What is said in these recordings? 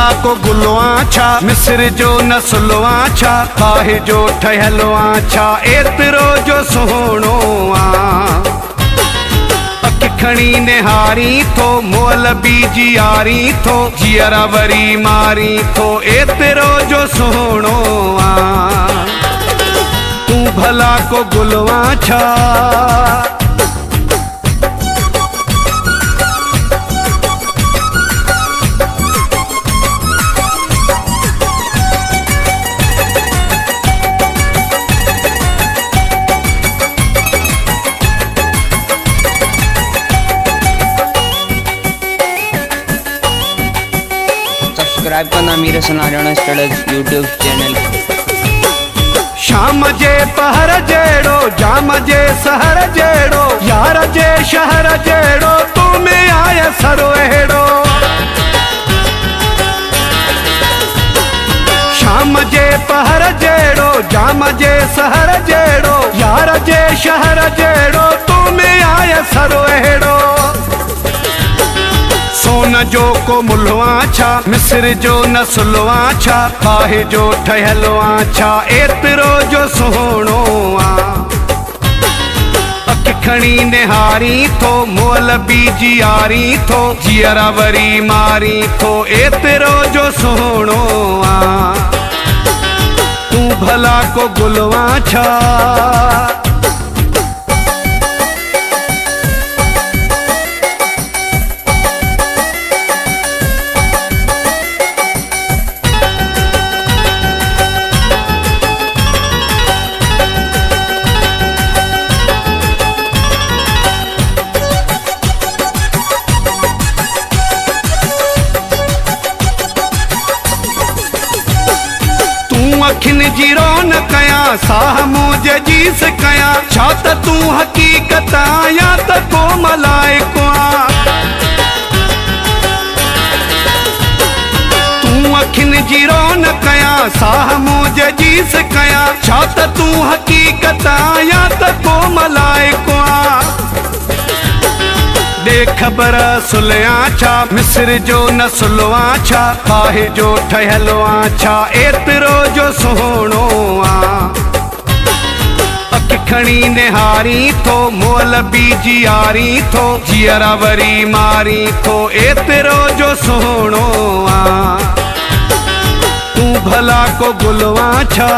भला को गुलवा छा मिस्र जो नस्लवा छा काहे जो ठहलवा छा एतिरो जो सुहिणो आ अखि खणी निहारी थो मोल बीजी यारी थो जियरा वरी मारी थो एतिरो जो सुहिणो आ तू भला को गुलवा छा। सब्सक्राइब करना मीर सनारायण स्टडीज यूट्यूब चैनल। शाम जे पहर जेड़ो जाम जे सहर जेड़ो यार जे शहर जेड़ो तू में आय सरो हेड़ो शाम जे पहर जेड़ो जाम जे सहर जेड़ो यार जे शहर जेड़ो तू में आय सरो हेड़ो सोन जो को मुलवा छा मिस्र जो नस्लवा छा काहे जो ठहलवा छा एतिरो जो सुहिणो आ अखि खणी निहारी थो मोल बीजी यारी थो जियरा वरी मारी थो एतिरो जो सुहिणो आ तू भला को गुलवा छा। अखिन जी रोन कया साह मुझे जीस कया छा त तू हकीकत या त को मलाइको आ तू अखिन जी रोन कया साह मुझे जीस कया छा त तू हकीकत या त को मलाइको आ देख बर सुलया छा मिस्र जो नस्लवा छा काहे जो ठहलवा छा एतिरो जो सुहिणो आ अखि खणी निहारी थो मोल बीजी यारी थो जियरा वरी मारी थो एतिरो जो सुहिणो आ तू भला को गुलवा छा।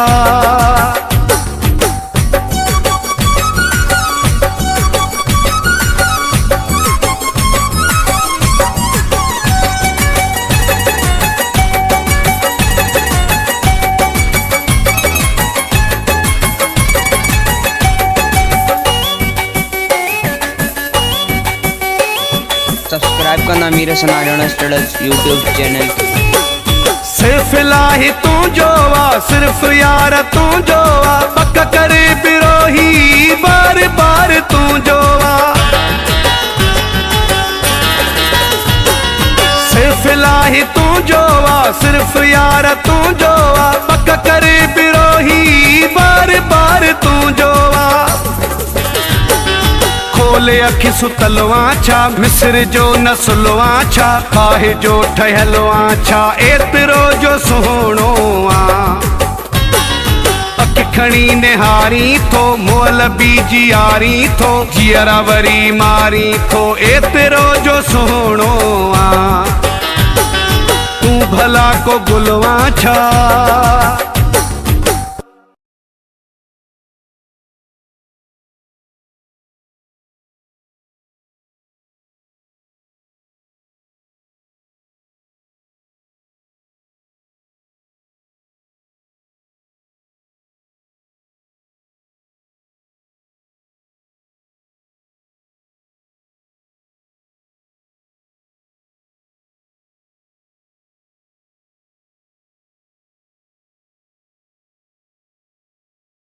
सब्सक्राइब करना मीर सनारायण स्टडीज यूट्यूब चैनल। सिर्फ इलाही तू जोवा सिर्फ यार तू जोवा पक करे बिरोही बार बार तू जोवा सिर्फ इलाही तू जोवा सिर्फ यार तू जोवा पक करे बिरोही बार बार तू जोवा खोले अखि सुतलवा छा मिस्र जो नस्लवा छा काहे जो ठहलवा छा एतिरो जो सुहिणो आ अखि खणी निहारी थो मोल बीजी यारी थो जियरा वरी मारी थो एतिरो जो सुहिणो आ तू भला को गुलवा छा।